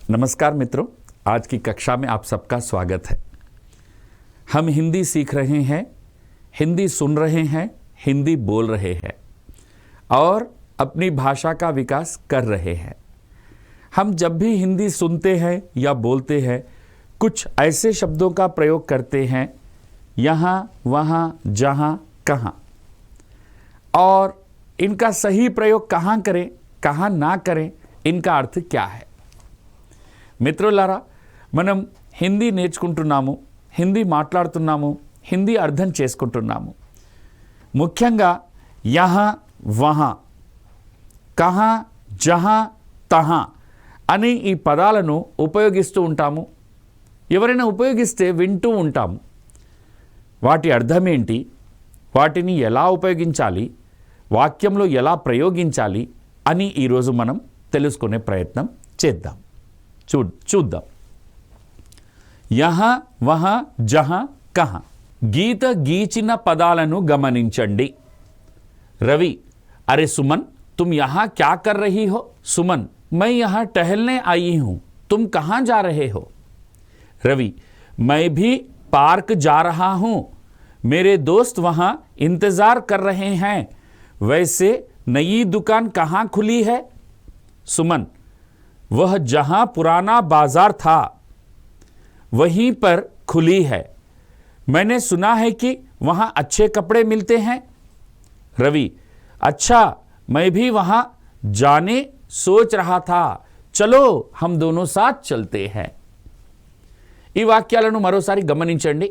नमस्कार मित्रों, आज की कक्षा में आप सबका स्वागत है। हम हिंदी सीख रहे हैं, हिंदी सुन रहे हैं, हिंदी बोल रहे हैं और अपनी भाषा का विकास कर रहे हैं। हम जब भी हिंदी सुनते हैं या बोलते हैं, कुछ ऐसे शब्दों का प्रयोग करते हैं, यहाँ, वहाँ, जहाँ, कहाँ, और इनका सही प्रयोग कहाँ करें, कहाँ ना करें, इनका अर्थ क्या है। మిత్రులారా, మనం హిందీ నేర్చుకుంటున్నాము, హిందీ మాట్లాడుతున్నాము, హిందీ అర్థం చేసుకుంటున్నాము. ముఖ్యంగా యహా, వహా, కహా, జహా, తహా అని ఈ పదాలను ఉపయోగిస్తూ ఉంటాము. ఎవరైనా ఉపయోగిస్తే వింటూ ఉంటాము. వాటి అర్థం ఏంటి, వాటిని ఎలా ఉపయోగించాలి, వాక్యంలో ఎలా ప్రయోగించాలి అని ఈరోజు మనం తెలుసుకునే ప్రయత్నం చేద్దాం. చూద్దాం. యహా, వహా, జహా, కహా. గీత గీచిన పదాలను గమనించండి. रवि, अरे सुमन, तुम यहाँ क्या कर रही हो? सुमन, मैं यहाँ टहलने आई हूँ, तुम कहाँ जा रहे हो? रवि, मैं भी पार्क जा रहा हूँ, मेरे दोस्त वहाँ इंतजार कर रहे हैं, वैसे नई दुकान कहाँ खुली है? सुमन, वह जहां पुराना बाजार था वहीं पर खुली है, मैंने सुना है कि वहां अच्छे कपड़े मिलते हैं. रवि, अच्छा, मैं भी वहां जाने सोच रहा था, चलो हम दोनों साथ चलते हैं. ఈ వాక్యాలను మరోసారి గమనించండి.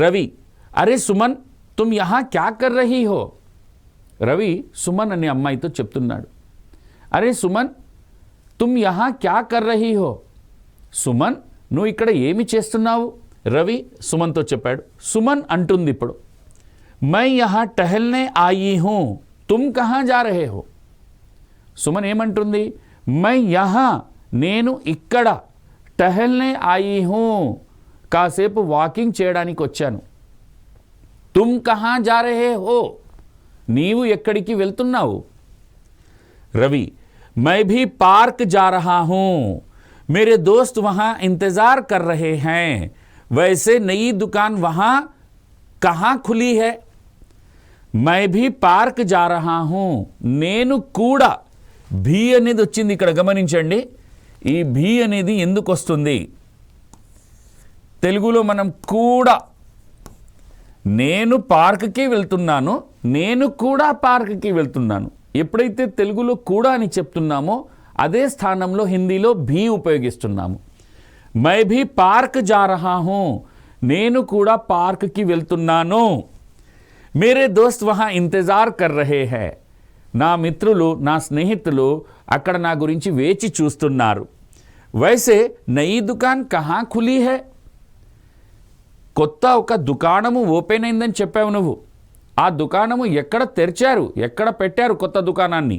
రవి, అరే సుమన్, तुम यहाँ क्या कर रही हो? రవి సుమన్ అనే అమ్మాయితో చెప్తున్నాడు, అరే సుమన్, तुम यहाँ क्या कर रही हो? సుమన్, నువ్వు ఇక్కడ ఏమి చేస్తున్నావు? రవి సుమన్తో చెప్పాడు. సుమన్ అంటుంది ఇప్పుడు, मैं यहाँ टहलने आई हूँ, तुम कहाँ जा रहे हो? సుమన్ ఏమంటుంది? मैं यहाँ, నేను ఇక్కడ, टहलने आई हूँ, కాసేపు వాకింగ్ చేయడానికి వచ్చాను. तुम कहाँ जा रहे हो? నీవు ఎక్కడికి వెళ్తున్నావు? రవి, मैं भी पार्क जा रहा हूँ, मेरे दोस्त वहाँ इंतज़ार कर रहे हैं, वैसे नई दुकान वहाँ कहाँ खुली है? मैं भी पार्क जा रहा हूँ, నేను కూడా. भी అనేది వచ్చింది ఇక్కడ గమనించండి. ఈ भी అనేది ఎందుకు వస్తుంది? తెలుగులో మనం కూడా, నేను పార్క్కి వెళ్తున్నాను, నేను కూడా పార్క్కి వెళ్తున్నాను. ఎప్పుడైతే తెలుగులో కూడా అని చెప్తున్నామో అదే స్థానంలో హిందీలో భీ ఉపయోగిస్తున్నాము. మై భీ పార్క్ జా రహా హూ, నేను కూడా పార్క్కి వెళ్తున్నాను. మేరే దోస్త్ వహా ఇంతజార్ కర్ రహే హై, నా మిత్రులు, నా స్నేహితులు అక్కడ నా గురించి వేచి చూస్తున్నారు. వైసే నయీ దుకాన్ కహా ఖులీ హై, కొత్త ఒక దుకాణము ఓపెన్ అయిందని చెప్పావు నువ్వు. ఆ దుకాణము ఎక్కడ తెరిచారు, ఎక్కడ పెట్టారు కొత్త దుకాణాన్ని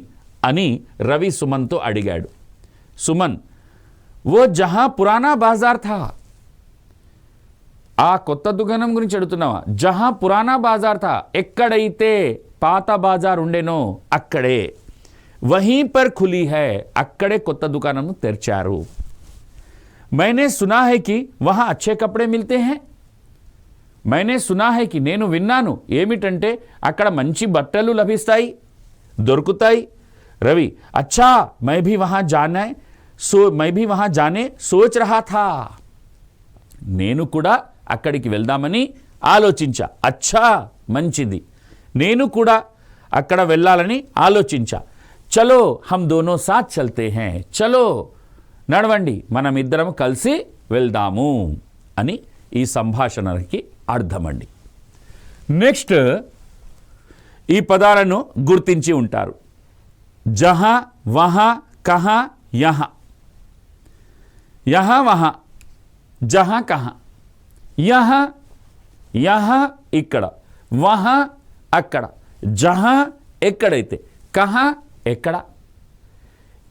అని రవి సుమన్తో అడిగాడు. సుమన్, ఓ జహా పురానా బాజార్ థా, ఆ కొత్త దుకాణం గురించి అడుగుతున్నావా? జహా పురానా బాజార్ థా, ఎక్కడైతే పాత బాజార్ ఉండేనో అక్కడే. వహీ పర్ ఖులీ హై, అక్కడే కొత్త దుకాణం తెరిచారు. मैंने सुना है कि वहाँ अच्छे कपड़े मिलते हैं, मैंने सुना है कि, నేను విన్నాను ఏమిటంటే అక్కడ మంచి బట్టలు లభిస్తాయి, దొరుకుతాయి. రవి, अच्छा, मैं भी वहाँ जाने सोच रहा था, నేను కూడా అక్కడికి వెళ్దామని ఆలోచించా. అచ్చా, మంచిది, నేను కూడా అక్కడ వెళ్ళాలని ఆలోచించా. చలో హమ్ దోనో సాత్ చల్తే హై, చలో నడవండి, మనమిద్దరం కలిసి వెళ్దాము అని ఈ సంభాషణకి అర్థమండి. నెక్స్ట్, ఈ పదాలను గుర్తించి ఉంటారు. జహా, వహా, కహా, యహా. యహా వహా, జహా కహా. యహా, యహా ఇక్కడ, వహా అక్కడ, జహా ఎక్కడైతే, కహా ఎక్కడ,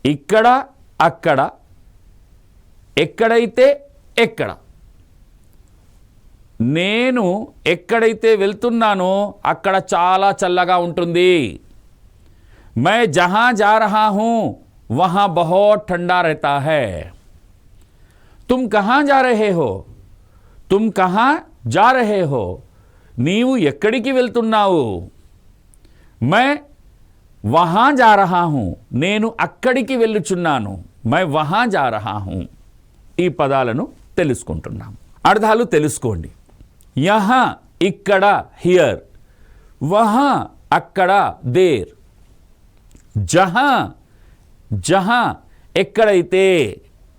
ఇక్కడ అక్కడ, ఎక్కడైతే ఎక్కడ. నేను ఎక్కడైతే వెళ్తున్నానో అక్కడ చాలా చల్లగా ఉంటుంది. मैं जहाँ जा रहा हूँ वहाँ बहुत ठंडा रहता है. तुम कहां जा रहे हो? तुम कहां जा रहे हो? నీవు ఎక్కడికి వెళ్తున్నావు? मैं वहां जा रहा हूं. నేను అక్కడికి వెళ్ళుచున్నాను. मैं वहां जा रहा हूं. ఈ పదాలను తెలుసుకుంటున్నాం. అర్థాలు తెలుసుకోండి. యహా ఇక్కడ హియర్, వహా అక్కడ దేర్, జహా జహా ఎక్కడైతే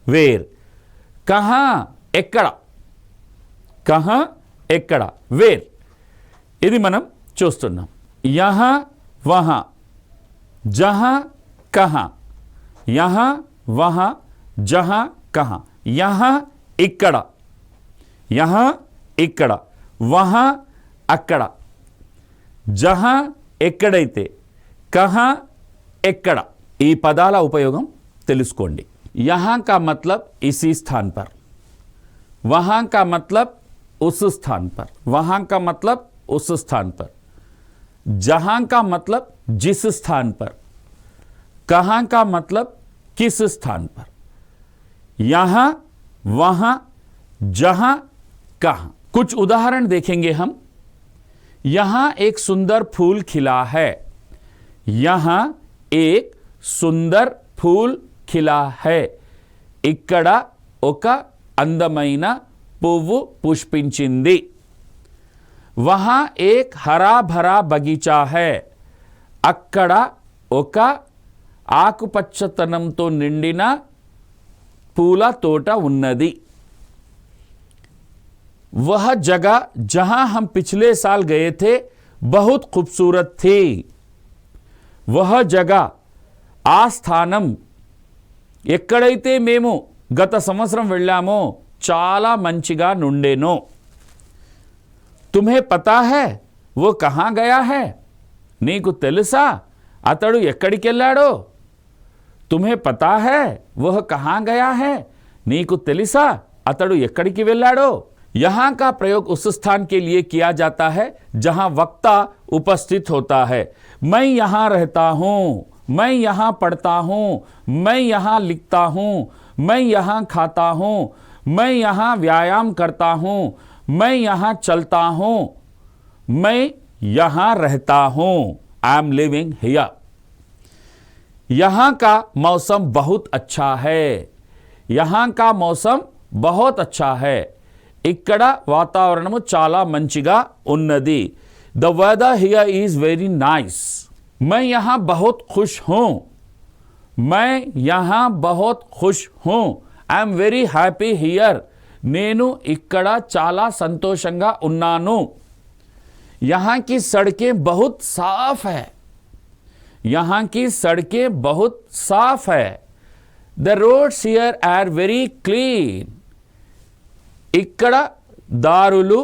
వేర్, కహా ఎక్కడ, కహా ఎక్కడ వేర్. ఇది మనం చూస్తున్నాం. యహా వహా, జహా కహా, యహా వహా జహా కహా. యహా ఇక్కడ, యహా ఇక్కడ, వహా అక్కడ, జహా ఎక్కడైతే, కహా ఎక్కడ. ఈ పదాల ఉపయోగం తెలుసుకోండి. यहाँ का मतलब इसी स्थान पर, वहाँ का मतलब उस स्थान पर, वहाँ का मतलब उस स्थान पर, जहाँ का मतलब जिस स्थान पर, कहाँ का मतलब किस स्थान पर, यहाँ वहाँ जहाँ कहाँ. कुछ उदाहरण देखेंगे हम. यहाँ एक सुंदर फूल खिला है. यहाँ एक सुंदर फूल खिला है. ఇక్కడ ఒక అందమైన పువ్వు పుష్పించింది. वहाँ एक हरा भरा बगीचा है. అక్కడ ఒక ఆకుపచ్చతనంతో నిండిన పూల తోట ఉన్నది. वह जगह जहां हम पिछले साल गए थे बहुत खूबसूरत थी. वह जगह ఆ స్థానం ఎక్కడైతే మేము గత సంవత్సరం వెళ్ళామో చాలా మంచిగా నుండెనో. तुम्हें पता है वो कहां गया है? నీకు తెలుసా అతడు ఎక్కడికి వెళ్ళాడో? तुम्हें पता है वह कहां गया है? నీకు తెలుసా అతడు ఎక్కడికి వెళ్ళాడో? यहाँ का प्रयोग उस स्थान के लिए किया जाता है जहां वक्ता उपस्थित होता है. मैं यहाँ रहता हूँ, मैं यहाँ पढ़ता हूँ, मैं यहाँ लिखता हूँ, मैं यहाँ खाता हूँ, मैं यहाँ व्यायाम करता हूँ, मैं यहाँ चलता हूँ, मैं यहाँ रहता हूँ. I am living here. यहाँ का मौसम बहुत अच्छा है. यहाँ का मौसम बहुत अच्छा है. ఇక్కడ వాతావరణము చాలా మంచిగా ఉన్నది. The weather here is very nice. मैं यहाँ बहुत खुश हूँ. मैं यहाँ बहुत खुश हूँ. I am very happy here. నేను ఇక్కడ చాలా సంతోషంగా ఉన్నాను. यहाँ की सड़कें बहुत साफ है. यहाँ की सड़कें बहुत साफ है. The roads here are very clean. ఇక్కడ దారులు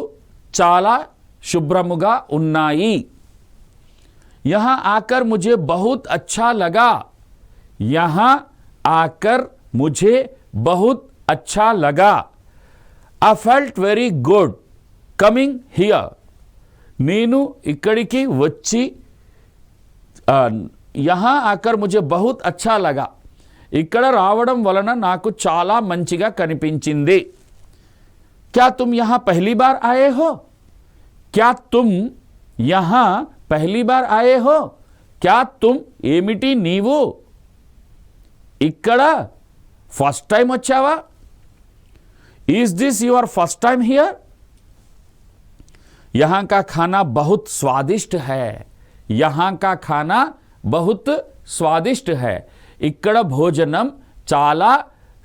చాలా శుభ్రముగా ఉన్నాయి. यहाँ आकर मुझे बहुत अच्छा लगा. यहाँ आकर मुझे बहुत अच्छा लगा. I felt very good coming here. నేను ఇక్కడికి వచ్చి यहाँ आकर मुझे बहुत अच्छा लगा. ఇక్కడ రావడం వలన నాకు చాలా మంచిగా కనిపించింది. क्या तुम यहाँ पहली बार आए हो? क्या तुम यहाँ पहली बार आए हो? क्या तुम ఏమిటి నీవు ఇక్కడ ఫస్ట్ టైం వచ్చావా? Is this your first time here? यहाँ का खाना बहुत स्वादिष्ट है. यहाँ का खाना बहुत स्वादिष्ट है. ఇక్కడ భోజనం చాలా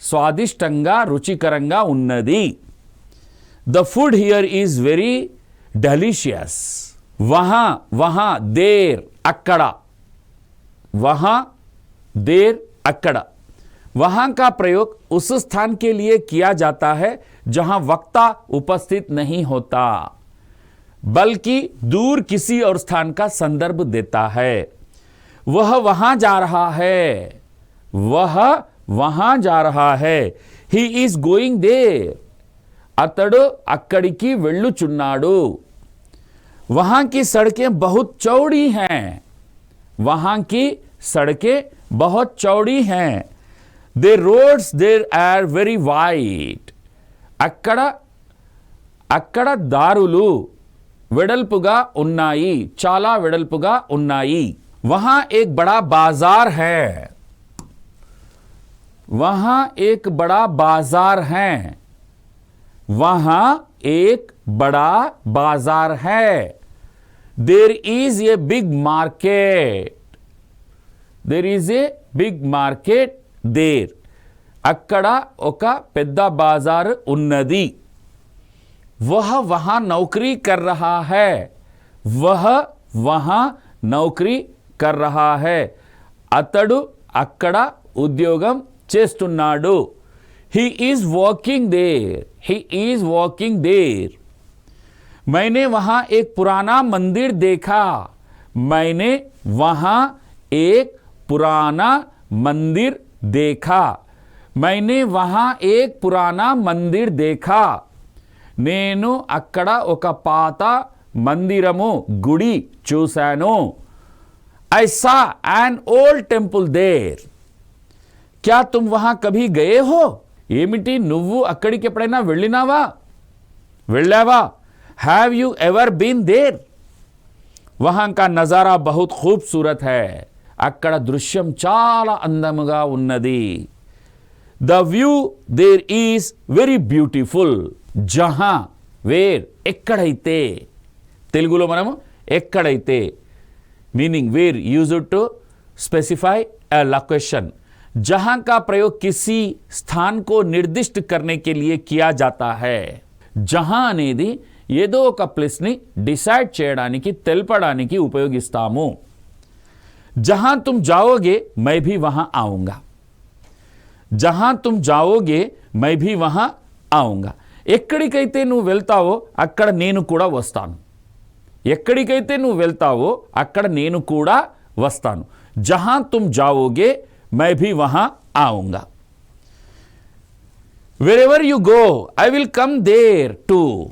స్వాదిష్టంగా రుచికరంగా ఉన్నది. The food here is very delicious. वहाँ वहाँ देर अक्कड़ा, वहाँ देर अक्कड़ा. वहाँ का प्रयोग उस स्थान के लिए किया जाता है जहाँ वक्ता उपस्थित नहीं होता, बल्कि दूर किसी और स्थान का संदर्भ देता है. वह वहाँ जा रहा है. वह वहाँ जा रहा है. He is going there. అతడు అక్కడికి వెళ్ళుచున్నాడు. वहाँ की सड़कें बहुत चौड़ी हैं. वहाँ की सड़कें बहुत चौड़ी हैं. The roads there are very wide. అక్కడ అక్కడ దారులు వెడల్పుగా ఉన్నాయి, చాలా వెడల్పుగా ఉన్నాయి. वहां एक बड़ा बाजार है, वहां एक बड़ा बाजार है, वहां एक बड़ा बाजार है. There is a big market, there is a big market there. అక్కడ ఒక పెద్ద బాజార్ ఉన్నది. वह वहां नौकरी कर रहा है, वह वहां नौकरी कर रहा है. అతడు అక్కడ ఉద్యోగం చేస్తున్నాడు. He is working there, he is working there. मैंने वहां एक पुराना मंदिर देखा, मैंने वहां एक पुराना मंदिर देखा, मैंने वहां एक पुराना मंदिर देखा. నేను అక్కడ ఒక పాత మందిరము గుడి చూశాను. I saw an old temple there. क्या तुम वहां कभी गए हो? ఏమిటి నువ్వు అక్కడికి ఎప్పుడైనా వెళ్ళావా? Have you ever been there? वहां का नजारा बहुत खूबसूरत है. అక్కడ దృశ్యం చాలా అందముగా ఉన్నది. The view there is very beautiful. జహా వేర్ ఎక్కడైతే, తెలుగులో మనము ఎక్కడైతే meaning where used to specify a location. जहां का प्रयोग किसी स्थान को निर्दिष्ट करने के लिए किया जाता है. జహా అనేది ఏదో ఒక ప్లేస్ని డిసైడ్ చేయడానికి తెలపడానికి ఉపయోగిస్తాము. जहां तुम जाओगे मैं भी वहां आऊंगा, जहां तुम जाओगे मैं भी वहां आऊंगा. ఎక్కడికైతే నువ్వు వెళ్తావో అక్కడ నేను కూడా వస్తాను. ఎక్కడికైతే నువ్వు వెళ్తావో అక్కడ నేను కూడా వస్తాను. जहां तुम जाओगे मैं भी वहां आऊंगा. wherever you go I will come there too.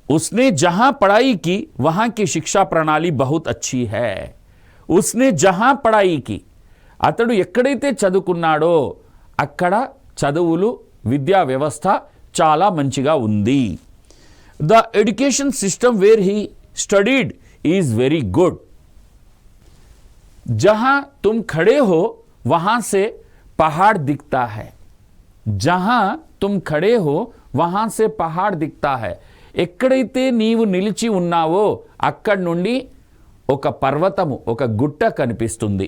उसने जहां पढ़ाई की वहां की शिक्षा प्रणाली बहुत अच्छी है. उसने जहां पढ़ाई की, అతడు ఎక్కడైతే చదువుకున్నాడో అక్కడ చదువులు విద్యా వ్యవస్థ చాలా మంచిగా ఉంది. The education system where he studied is very good. जहां तुम खड़े हो वहां से पहाड़ दिखता है. जहां तुम खड़े हो वहां से पहाड़ दिखता है. ఎక్కడైతే నీవు నిలిచి ఉన్నావో అక్కడి నుండి ఒక పర్వతము, ఒక గుట్ట కనిపిస్తుంది.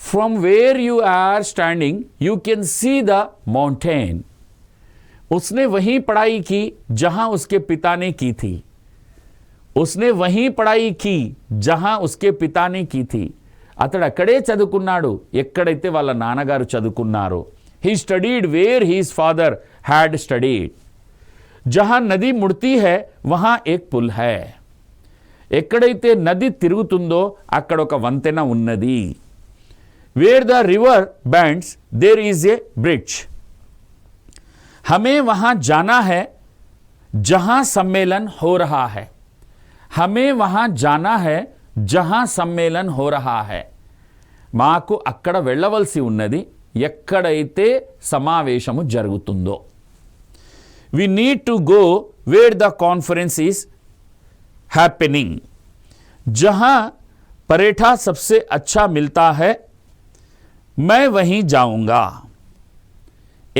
From where you are standing you can see the mountain. उसने वहीं पढ़ाई की जहां उसके पिता ने की थी. उसने वहीं पढ़ाई की जहां उसके पिता ने की थी. అతడు అక్కడే చదువుకున్నాడు ఎక్కడైతే వాళ్ళ నాన్నగారు చదువుకున్నారో. He studied where his father had studied. जहां नदी मुड़ती है वहां एक पुल है. ఎక్కడైతే నది తిరుగుతుందో అక్కడ ఒక వంతెన ఉన్నది. Where the river bends there is a bridge. हमें वहां जाना है जहां सम्मेलन हो रहा है. हमें वहां जाना है जहां सम्मेलन हो रहा है. మాకు అక్కడ వెళ్ళవలసి ఉన్నది ఎక్కడైతే సమావేశము జరుగుతుందో. We need to go where the conference is happening. जहां पराठा सबसे अच्छा मिलता है मैं वहीं जाऊंगा.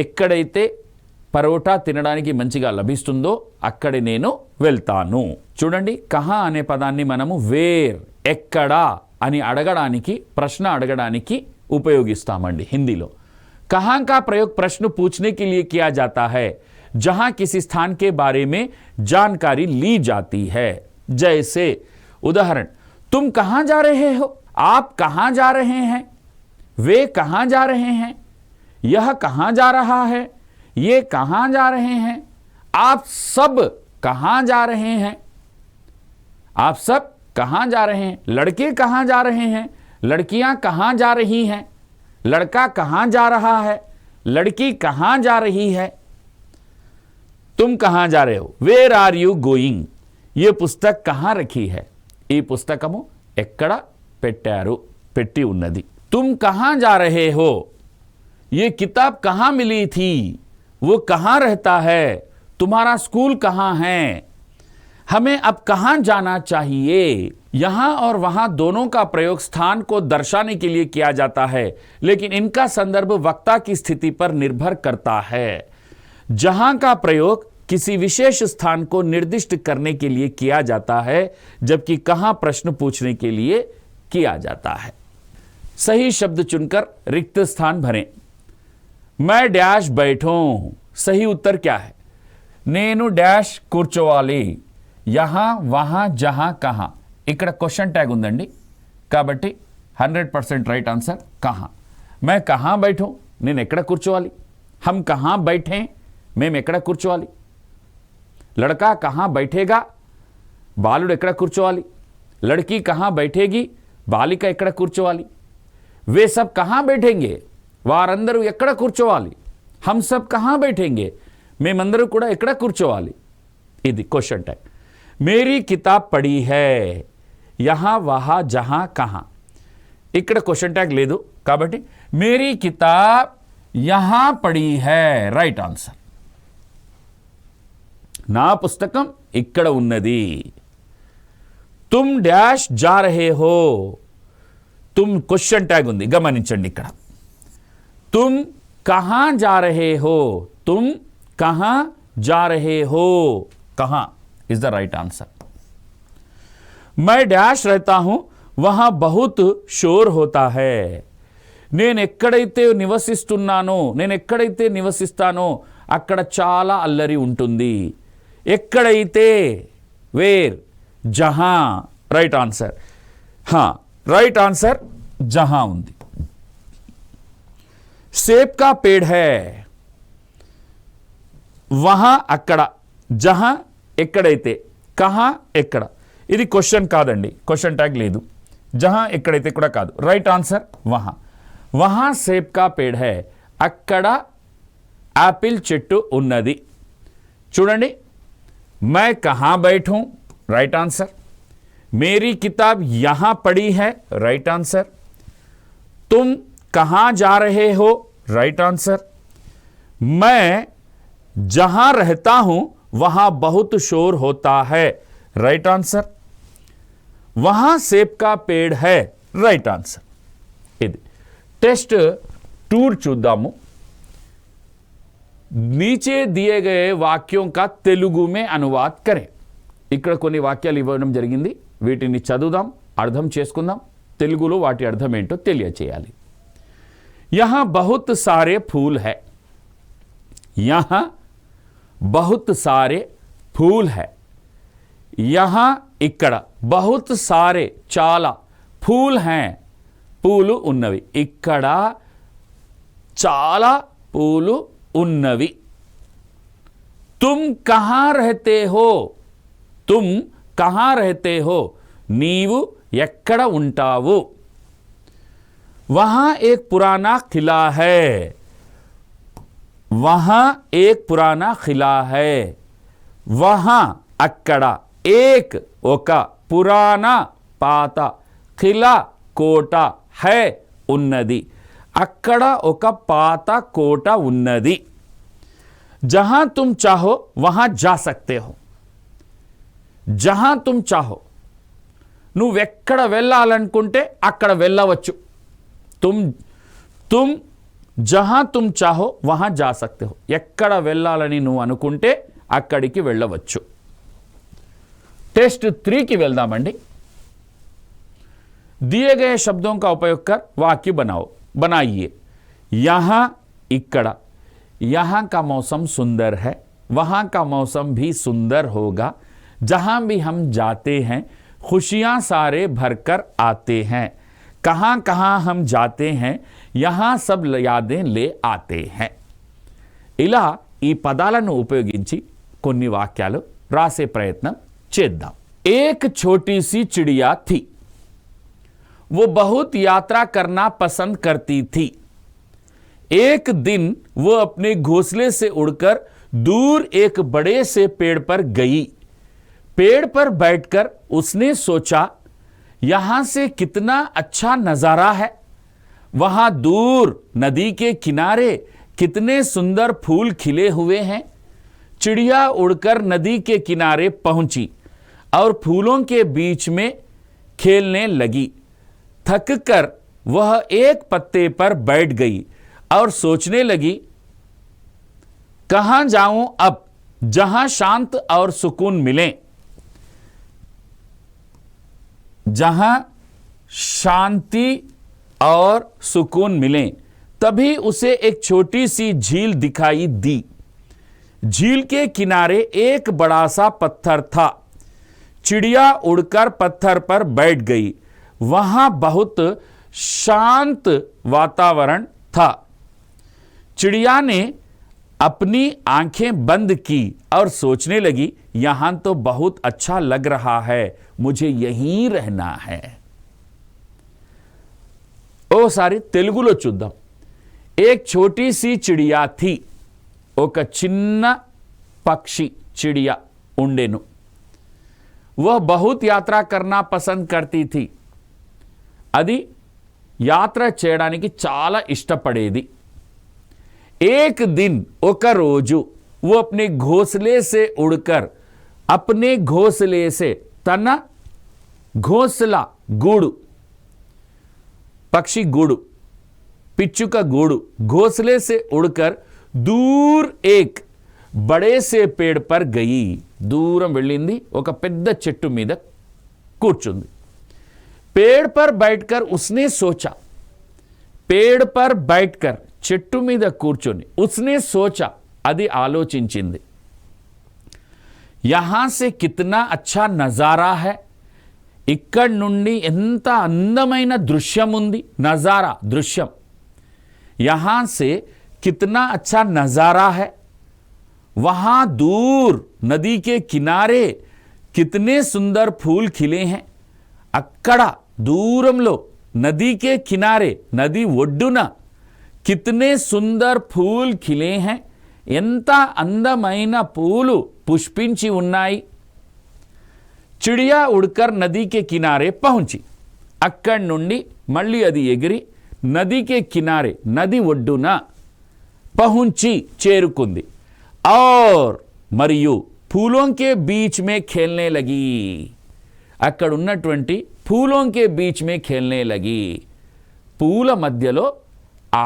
ఎక్కడైతే పరోటా తినడానికి మంచిగా లభిస్తుందో అక్కడే నేను వెళ్తాను. చూడండి, కహా అనే పదాన్ని మనము వేర్ ఎక్కడ అని అడగడానికి, ప్రశ్న అడగడానికి ఉపయోగిస్తామండి హిందీలో. कहां का प्रयोग प्रश्न पूछने के लिए किया जाता है जहां किसी स्थान के बारे में जानकारी ली जाती है. जैसे उदाहरण, तुम कहां जा रहे हो? आप कहां जा रहे हैं? वे कहां जा रहे हैं? यह कहां जा रहा है? ये कहां जा रहे हैं? आप सब कहां जा रहे हैं? आप सब कहां जा रहे हैं? लड़के कहां जा रहे हैं? लड़कियां कहां जा रही हैं? लड़का कहां जा रहा है? लड़की कहां जा रही है? तुम कहां जा रहे हो? Where are you going? ये पुस्तक कहां रखी है? ఈ పుస్తకము ఎక్కడ పెట్టారు, పెట్టి ఉన్నది. तुम कहां जा रहे हो? ये किताब कहां मिली थी? वो कहाँ रहता है, तुम्हारा स्कूल कहाँ है, हमें अब कहाँ जाना चाहिए। यहां और वहां दोनों का प्रयोग स्थान को दर्शाने के लिए किया जाता है, लेकिन इनका संदर्भ वक्ता की स्थिति पर निर्भर करता है। जहां का प्रयोग किसी विशेष स्थान को निर्दिष्ट करने के लिए किया जाता है, जबकि कहां प्रश्न पूछने के लिए किया जाता है। सही शब्द चुनकर रिक्त स्थान भरें। मैं डैश बैठूं, सही उत्तर क्या है? नेनु डैश కూర్చోవాలి, यहां वहां जहां कहां। ఇక్కడ క్వశ్చన్ ట్యాగ్ ఉందండి కాబట్టి 100% రైట్ ఆన్సర్ కహాं। मैं कहां बैठूं, నేను ఎక్కడ కూర్చోవాలి। हम कहां बैठें, మేము ఎక్కడ కూర్చోవాలి। लड़का कहां बैठेगा, బాలుడు ఎక్కడ కూర్చోవాలి। लड़की कहां बैठेगी, బాలిక ఎక్కడ కూర్చోవాలి। वे सब कहां बैठेंगे, వారందరూ ఎక్కడ కూర్చోవాలి। हम सब कहां बैठेंगे, మేమందరూ కూడా ఎక్కడ కూర్చోవాలి। ఇది క్వశ్చన్ ట్యాగ్। मेरी किताब पढ़ी है, यहां वहां जहां कहां। ఇక్కడ క్వశ్చన్ ట్యాగ్ లేదు కాబట్టి मेरी किताब यहां पढ़ी है, రైట్ ఆన్సర్। నా పుస్తకం ఇక్కడ ఉన్నది। तुम डैश जा रहे हो, तुम క్వశ్చన్ ట్యాగ్ ఉంది గమనించండి ఇక్కడ। तुम कहां जा रहे हो, तुम कहां जा रहे हो, कहां इज द राइट आंसर। मैं डैश रहता हूं, वहां बहुत शोर होता है। నేను ఎక్కడైతే నివసిస్తున్నానో, నేను ఎక్కడైతే నివసిస్తానో అక్కడ చాలా అల్లరి ఉంటుంది। ఎక్కడైతే, వేర్, జహాं, రైట్ ఆన్సర్। हाँ రైట్ ఆన్సర్ జహాं ఉంది। सेब का पेड़ है, वहां అక్కడ, జహాं ఎక్కడైతే, కహాं ఎక్కడ। ఇది క్వశ్చన్ కాదండి, క్వశ్చన్ ట్యాగ్ లేదు। జహాं ఎక్కడైతే కూడా కాదు, రైట్ ఆన్సర్ వహాं। వహాं సేబ్ కా పేడ్ హై, అక్కడ యాపిల్ చెట్టు ఉన్నది। చూడండి, मैं कहां बैठूं, राइट आंसर। मेरी किताब यहां पड़ी है, राइट आंसर। तुम कहां जा रहे हो, राइट आंसर। मैं जहां रहता हूं वहां बहुत शोर होता है, राइट आंसर। वहां सेब का पेड़ है, राइट आंसर। ఇది टेस्ट टूर చూద్దాము। नीचे दिए गए वाक्यों का తెలుగు में अनुवाद करें। ఇక్కడ కొన్ని వాక్యాలు ఇవ్వడం జరిగింది, వీటిని చదువుదాం, అర్థం చేసుకుందాం, తెలుగులో వాటి అర్థం ఏంటో తెలియచేయాలి। यहां बहुत सारे फूल है, यहां बहुत सारे फूल है। यहां ఇక్కడ बहुत सारे చాలా, फूल हैं పూలు ఉన్నవి, ఇక్కడ చాలా పూలు ఉన్నవి। तुम कहां रहते हो, तुम कहां रहते हो, నీవు ఎక్కడ ఉంటావు। वहां एक पुराना किला है, वहां एक पुराना किला है। वहां అక్కడ, एक ఒక, పురాణ పాత, ఖిలా కోట, है ఉన్నది, అక్కడ ఒక పాత కోట ఉన్నది। जहां तुम चाहो वहां जा सकते हो, जहां तुम चाहो, నువ్వెక్కడ వెళ్ళాలనుకుంటే అక్కడ వెళ్ళవచ్చు। तुम जहां तुम चाहो वहां जा सकते हो, ఎక్కడ వెళ్ళాలని నువ్వు అనుకుంటే అక్కడికి వెళ్ళవచ్చు। टेस्ट 3 की వెళ్దామండి। दिए गए शब्दों का उपयोग कर वाक्य बनाइए। यहां इक्कड़ा, यहां का मौसम सुंदर है, वहां का मौसम भी सुंदर होगा। जहां भी हम जाते हैं खुशियां सारे भरकर आते हैं। कहां कहां हम जाते हैं, यहां सब यादें ले आते हैं। ఇలా ఈ పదాలను ఉపయోగించి కొన్ని వాక్యాలు రాసే ప్రయత్నం చేద్దాం। एक छोटी सी चिड़िया थी, वो बहुत यात्रा करना पसंद करती थी। एक दिन वो अपने घोंसले से उड़कर दूर एक बड़े से पेड़ पर गई। पेड़ पर बैठकर उसने सोचा, यहां से कितना अच्छा नजारा है। वहां दूर नदी के किनारे कितने सुंदर फूल खिले हुए हैं। चिड़िया उड़कर नदी के किनारे पहुंची और फूलों के बीच में खेलने लगी। थककर वह एक पत्ते पर बैठ गई और सोचने लगी, कहां जाऊं अब जहां शांत और सुकून मिले। जहां शांति और सुकून मिले। तभी उसे एक छोटी सी झील दिखाई दी। झील के किनारे एक बड़ा सा पत्थर था। चिड़िया उड़कर पत्थर पर बैठ गई। वहां बहुत शांत वातावरण था। चिड़िया ने अपनी आंखें बंद की और सोचने लगी, यहां तो बहुत अच्छा लग रहा है, मुझे यहीं रहना है। ఓసారి తెలుగులో చూద్దాం। एक छोटी सी चिड़िया थी। ఒక చిన్న పక్షి चिड़िया ఉండెను। वह बहुत यात्रा करना पसंद करती थी। అది యాత్ర చేయడానికి చాలా ఇష్టపడేది। एक दिन ఒక రోజు वो अपने घोंसले से उड़कर अपने घोंसले से तन घोंसला गूడు पक्षी गूడు पिच्चुका गूడు घोंसले से उड़कर दूर एक बड़े से पेड़ पर गई। दूरम వెళ్ళింది ఒక పెద్ద చెట్టు మీద కూర్చుంది। पेड़ पर बैठकर उसने सोचा। पेड़ पर बैठकर చెట్టు మీద కూర్చొని उसने सोचा అది ఆలోచించింది। यहां से कितना अच्छा नजारा है। ఇక్కడ నుండి ఎంత అందమైన దృశ్యం ఉంది। నజారా దృశ్యం। यहां से कितना अच्छा नजारा है। वहां दूर नदी के किनारे कितने सुंदर फूल खिले हैं। అక్కడ దూరంలో नदी के किनारे नदी ఒడ్డున कितने सुंदर फूल खिले हैं। ఎంత అందమైన పూలు పుష్పించి ఉన్నాయి। चिड़िया उड़कर नदी के किनारे पहुंची। అక్కడి నుండి మళ్ళీ అది ఎగిరి नदी के किनारे नदी ఒడ్డున पहुंची చేరుకుంది। और మరియు फूलों के बीच में खेलने लगी। అక్కడ ఉన్నటువంటి फूलों के बीच में खेलने लगी। పూల మధ్యలో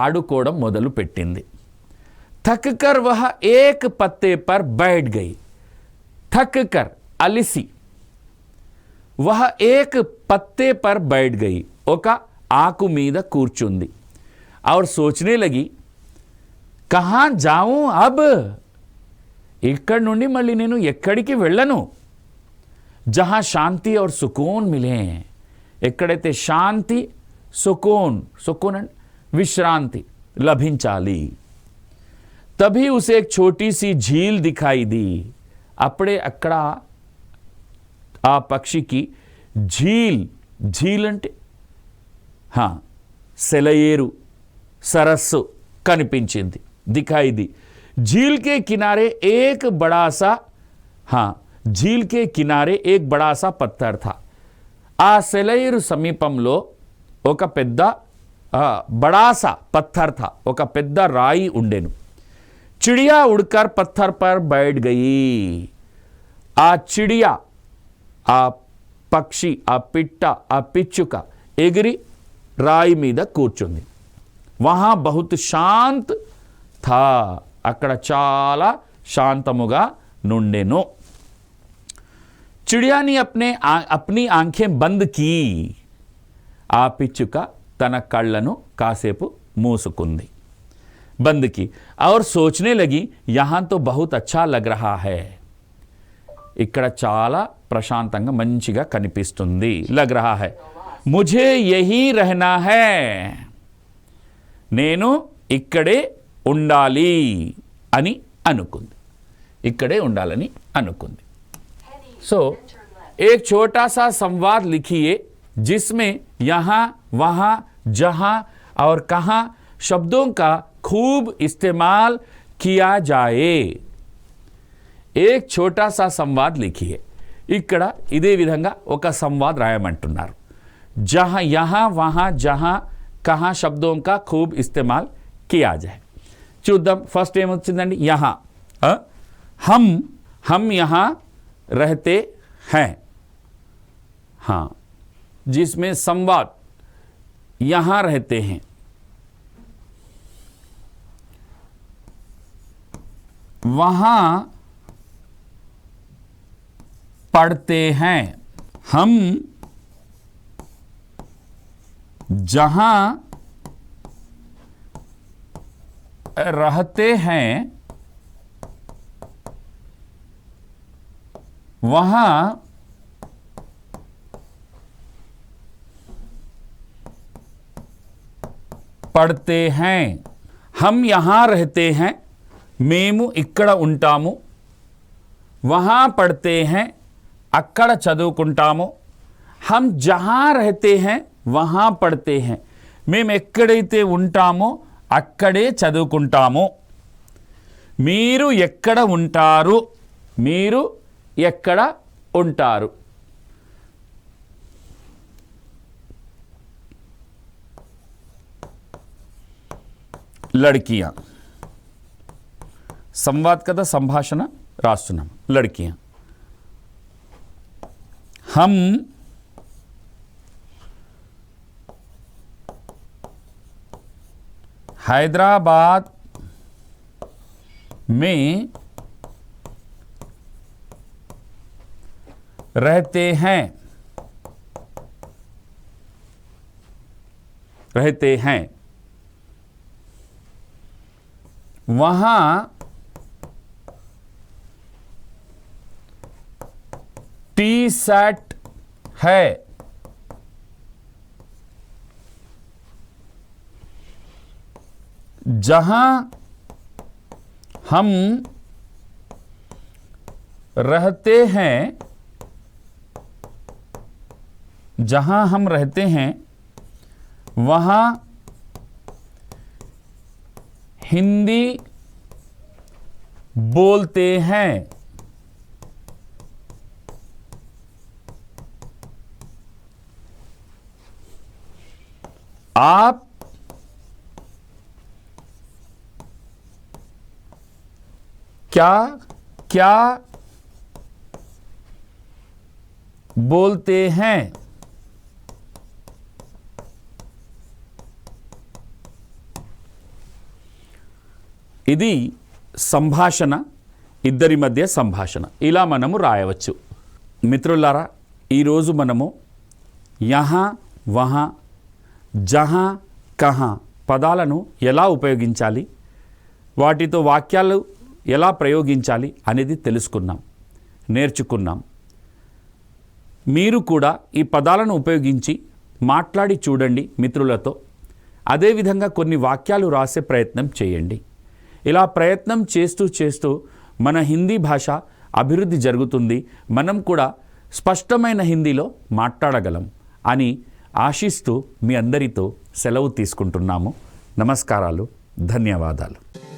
ఆడుకోవడం మొదలు పెట్టింది। थक कर वह एक पत्ते पर बैठ गई। थक कर అలిసి वह एक पत्ते पर बैठ गई। ఒక ఆకు మీద కూర్చుంది। और सोचने लगी, कहां जाऊं अब ఇక్కడ నుండి మళ్ళీ నేను ఎక్కడికి వెళ్ళను। जहां शांति और सुकून मिले। ఎక్కడైతే శాంతి सुकून सुकून विश्रांति लभिंचाली। तभी उसे एक छोटी सी झील दिखाई दी। అప్పుడే అక్కడ ఆ పక్షికి झील అంటే సెలయేరు సరస్సు కనిపించింది। दिखाई दी। झील के किनारे एक बड़ा सा झील के किनारे एक बड़ा सा पत्थर था। ఆ సెలయేరు సమీపంలో ఒక పెద్ద बड़ा सा पत्थर था। ఒక పెద్ద రాయి ఉండెను। चिड़िया उड़कर पत्थर पर बैठ गई। आ चिड़िया आ पक्षी आ पिट्टा आ पिच्चुका एगिरी राई मीद కూర్చుంది। वहां बहुत शांत था। అక్కడ చాలా శాంతముగా నుండెను। चिड़िया ने अपनी आंखें बंद की। आ पिच्चुका తన కళ్ళను కాసేపు మూసుకుంది। बंद की और सोचने लगी, यहां तो बहुत अच्छा लग रहा है। ఇక్కడ చాలా ప్రశాంతంగా మంచిగా కనిపిస్తుంది। लग रहा है। मुझे यही रहना है। నేను ఇక్కడే ఉండాలి అని అనుకుంది। ఇక్కడే ఉండాలని అనుకుంది। सो एक छोटा सा संवाद लिखिए जिसमें यहां वहां जहां और कहां शब्दों का खूब इस्तेमाल किया जाए। एक छोटा सा संवाद लिखिए। ఇక్కడ ఇదే విధంగా ఒక సంవాద్ రాయమంటున్నారు। जहां यहां वहां जहां कहां शब्दों का खूब इस्तेमाल किया जाए। చూద్దాం. ఫస్ట్ ఏమొచ్చిందండి? యహా. हम यहाँ रहते हैं. हाँ, जिसमें संवाद यहाँ रहते हैं. वहाँ पढ़ते हैं. हम जहाँ रहते हैं वहाँ पढ़ते हैं. हम यहाँ रहते हैं, మేము ఇక్కడ ఉంటాము. वहाँ पढ़ते हैं, అక్కడ చదువుకుంటాము. हम जहाँ रहते हैं वहाँ पढ़ते हैं, మేము ఎక్కడైతే ఉంటామో అక్కడే చదువుకుంటాము. మీరు ఎక్కడ ఉంటారు? మీరు ఎక్కడ ఉంటారు? लड़कियां. संवाद కదా సంభాషణ రాస్తున్నాం. लड़कियां. हम हैदराबाद में रहते हैं. वहाँ टी सेट है. जहाँ हम रहते हैं, जहाँ हम रहते हैं वहाँ हिंदी बोलते हैं. आप क्या क्या बोलते हैं? ఇది సంభాషణ, ఇద్దరి మధ్య సంభాషణ. ఇలా మనము రాయవచ్చు. మిత్రులారా, ఈరోజు మనము యహా, వహా, జహా, కహా పదాలను ఎలా ఉపయోగించాలి, వాటితో వాక్యాలు ఎలా ప్రయోగించాలి అనేది తెలుసుకున్నాం, నేర్చుకున్నాం. మీరు కూడా ఈ పదాలను ఉపయోగించి మాట్లాడి చూడండి మిత్రులతో. అదేవిధంగా కొన్ని వాక్యాలు రాసే ప్రయత్నం చేయండి. ఇలా ప్రయత్నం చేస్తూ చేస్తూ మన హిందీ భాష అభివృద్ధి జరుగుతుంది. మనం కూడా స్పష్టమైన హిందీలో మాట్లాడగలం అని ఆశిస్తూ మీ అందరితో సెలవు తీసుకుంటున్నాము. నమస్కారాలు, ధన్యవాదాలు.